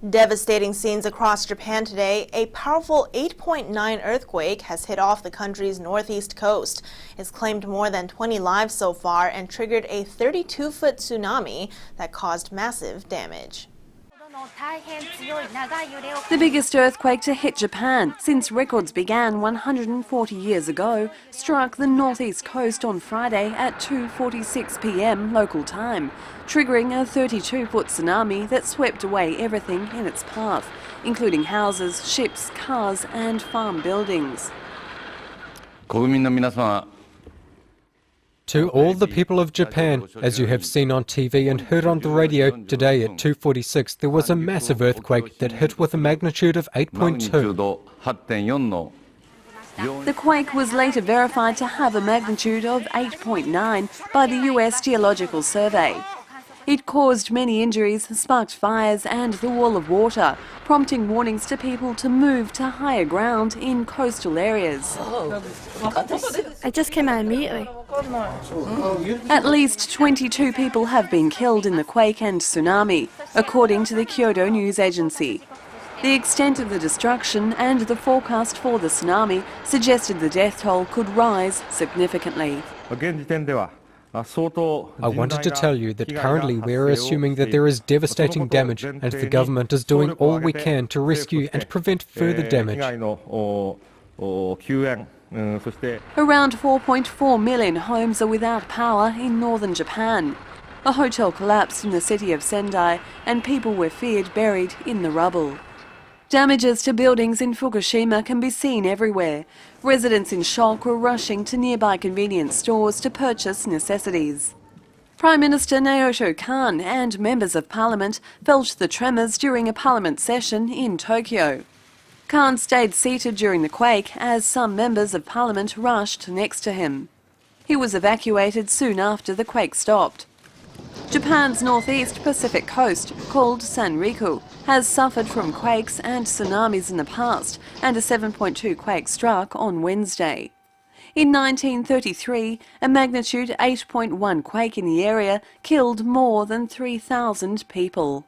Devastating scenes across Japan today. A powerful 8.9 earthquake has hit off the country's northeast coast. It's claimed more than 20 lives so far and triggered a 32-foot tsunami that caused massive damage. The biggest earthquake to hit Japan since records began 140 years ago struck the northeast coast on Friday at 2:46 p.m. local time, triggering a 32-foot tsunami that swept away everything in its path, including houses, ships, cars and farm buildings. To all the people of Japan, as you have seen on TV and heard on the radio, today at 2:46 there was a massive earthquake that hit with a magnitude of 8.2. The quake was later verified to have a magnitude of 8.9 by the US Geological Survey. It caused many injuries, sparked fires and the wall of water, prompting warnings to people to move to higher ground in coastal areas. I just came out immediately. At least 22 people have been killed in the quake and tsunami, according to the Kyodo news agency. The extent of the destruction and the forecast for the tsunami suggested the death toll could rise significantly. I wanted to tell you that currently we are assuming that there is devastating damage and the government is doing all we can to rescue and prevent further damage. Around 4.4 million homes are without power in northern Japan. A hotel collapsed in the city of Sendai and people were feared buried in the rubble. Damages to buildings in Fukushima can be seen everywhere. Residents in shock were rushing to nearby convenience stores to purchase necessities. Prime Minister Naoto and members of parliament felt the tremors during a parliament session in Tokyo. Khan stayed seated during the quake as some members of parliament rushed next to him. He was evacuated soon after the quake stopped. Japan's northeast Pacific coast, called Sanriku, has suffered from quakes and tsunamis in the past, and a 7.2 quake struck on Wednesday. In 1933, a magnitude 8.1 quake in the area killed more than 3,000 people.